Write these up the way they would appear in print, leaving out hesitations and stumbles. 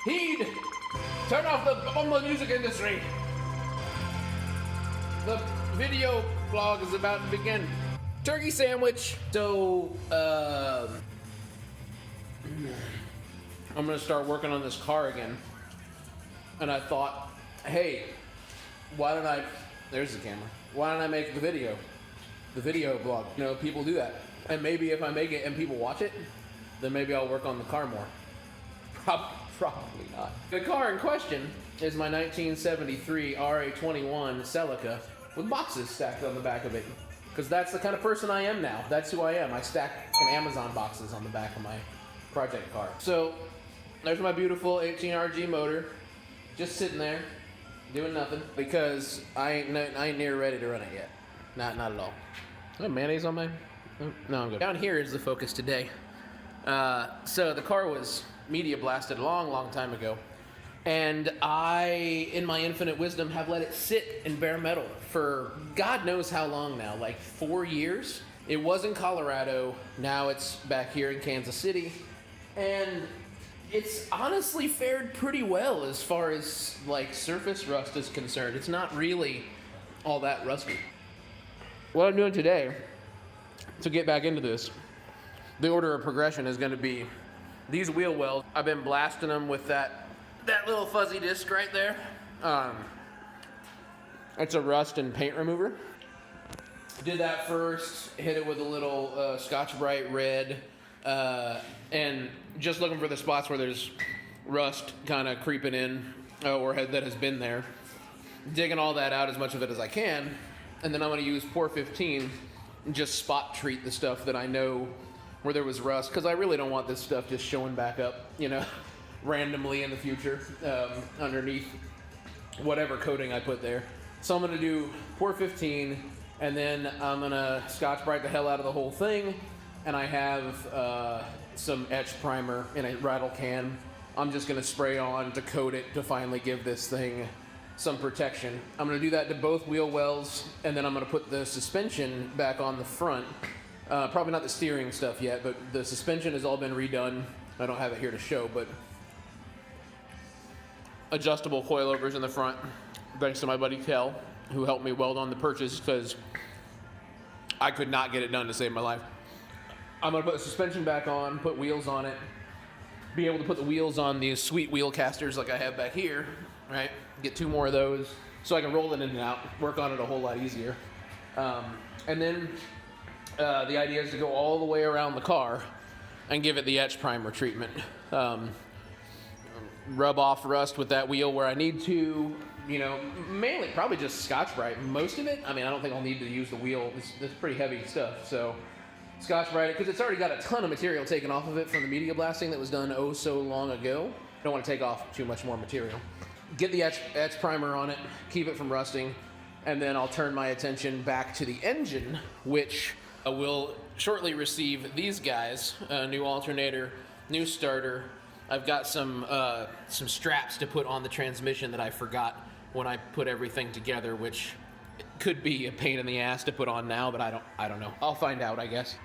Heed! Turn off the music industry! The video vlog is about to begin. Turkey sandwich. So, I'm gonna start working on this car again. And I thought, hey, why don't I, there's the camera. Why don't I make the video vlog? You know, people do that. And maybe if I make it and people watch it, then maybe I'll work on the car more. Probably not. The car in question is my 1973 RA21 Celica with boxes stacked on the back of it. Because that's the kind of person I am now. That's who I am. I stack Amazon boxes on the back of my project car. So there's my beautiful 18RG motor, just sitting there, doing nothing, because I ain't near ready to run it yet. Not at all. I have mayonnaise on my... No, I'm good. Down here is the focus today. So the car was media blasted a long time ago. And I, in my infinite wisdom, have let it sit in bare metal for God knows how long now, like 4 years. It was in Colorado, now it's back here in Kansas City. And it's honestly fared pretty well as far as like surface rust is concerned. It's not really all that rusty. What I'm doing today, to get back into this, the order of progression is going to be these wheel wells. I've been blasting them with that little fuzzy disc right there. It's a rust and paint remover. Did that first, hit it with a little Scotch-Brite red, and just looking for the spots where there's rust kind of creeping in, or that has been there. Digging all that out, as much of it as I can, and then I'm going to use Pour 15 and just spot treat the stuff that I know where there was rust, because I really don't want this stuff just showing back up, you know, randomly in the future, underneath whatever coating I put there. So I'm going to do Pour 15, and then I'm going to Scotch-Brite the hell out of the whole thing, and I have some etch primer in a rattle can. I'm just going to spray on to coat it to finally give this thing some protection. I'm going to do that to both wheel wells, and then I'm going to put the suspension back on the front. Probably not the steering stuff yet, but the suspension has all been redone. I don't have it here to show, but adjustable coilovers in the front, thanks to my buddy Kel, who helped me weld on the purchase because I could not get it done to save my life. I'm going to put the suspension back on, put wheels on it, be able to put the wheels on these sweet wheel casters like I have back here, right? Get 2 more of those so I can roll it in and out, work on it a whole lot easier. And then the idea is to go all the way around the car and give it the etch primer treatment. Rub off rust with that wheel where I need to, you know, mainly probably just Scotch-Brite. Most of it, I mean, I don't think I'll need to use the wheel. It's pretty heavy stuff, so Scotch-Brite it, because it's already got a ton of material taken off of it from the media blasting that was done oh so long ago. Don't want to take off too much more material. Get the etch primer on it, keep it from rusting, and then I'll turn my attention back to the engine, which will shortly receive these guys, a new alternator, new starter. I've got some straps to put on the transmission that I forgot when I put everything together, which could be a pain in the ass to put on now, but I don't know. I'll find out, I guess.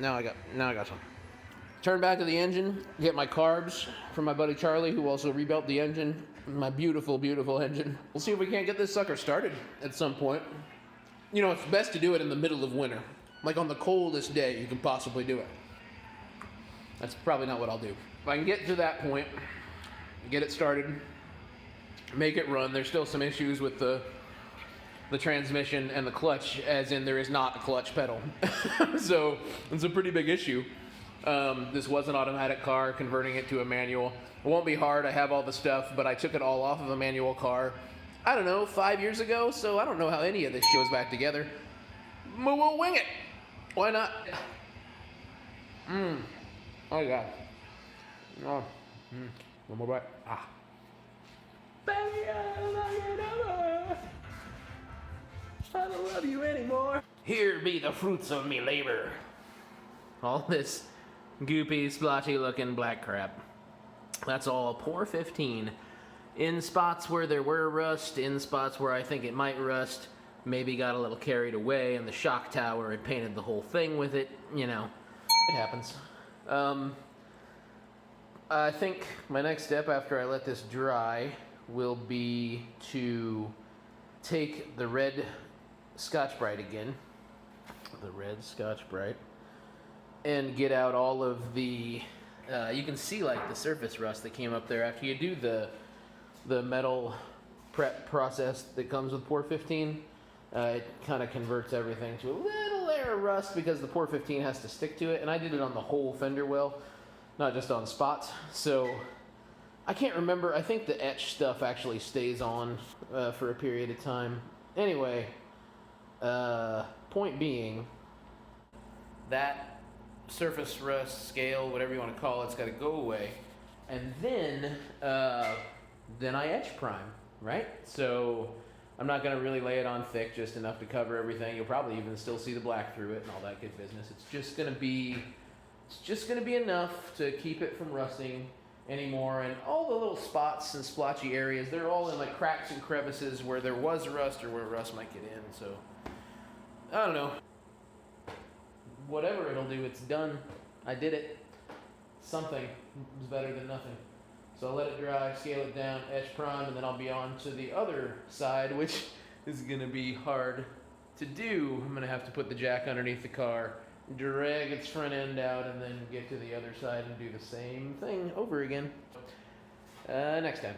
Now I got some. Turn back to the engine, get my carbs from my buddy Charlie, who also rebuilt the engine. My beautiful, beautiful engine. We'll see if we can't get this sucker started at some point. You know, it's best to do it in the middle of winter. Like on the coldest day you can possibly do it. That's probably not what I'll do. If I can get to that point, get it started, make it run. There's still some issues with the transmission and the clutch, as in there is not a clutch pedal. So it's a pretty big issue. This was an automatic car, converting it to a manual. It won't be hard, I have all the stuff, but I took it all off of a manual car, I don't know, 5 years ago, so I don't know how any of this goes back together. But we'll wing it. Why not? Oh, yeah. Oh. One more bite. Ah. Baby, I don't love you no more. I don't love you anymore. Here be the fruits of me labor. All this goopy, splotchy looking black crap. That's all Pour 15. In spots where there were rust, in spots where I think it might rust, maybe got a little carried away and the shock tower had painted the whole thing with it, you know, it happens. I think my next step after I let this dry will be to take the red Scotch-Brite again, and get out all of the, you can see like the surface rust that came up there after you do the metal prep process that comes with Pour 15. It kind of converts everything to a little layer of rust because the Pour 15 has to stick to it, and I did it on the whole fender well, not just on spots. So I can't remember. I think the etch stuff actually stays on for a period of time. Anyway, point being, that surface rust, scale, whatever you want to call it's got to go away, and then I etch prime, right? So I'm not going to really lay it on thick, just enough to cover everything. You'll probably even still see the black through it and all that good business. It's just going to be enough to keep it from rusting anymore. And all the little spots and splotchy areas, they're all in like cracks and crevices where there was rust or where rust might get in. So I don't know. Whatever it'll do, it's done. I did it. Something is better than nothing. So I'll let it dry, scale it down, etch prime, and then I'll be on to the other side, which is gonna be hard to do. I'm gonna have to put the jack underneath the car, drag its front end out, and then get to the other side and do the same thing over again. Next time.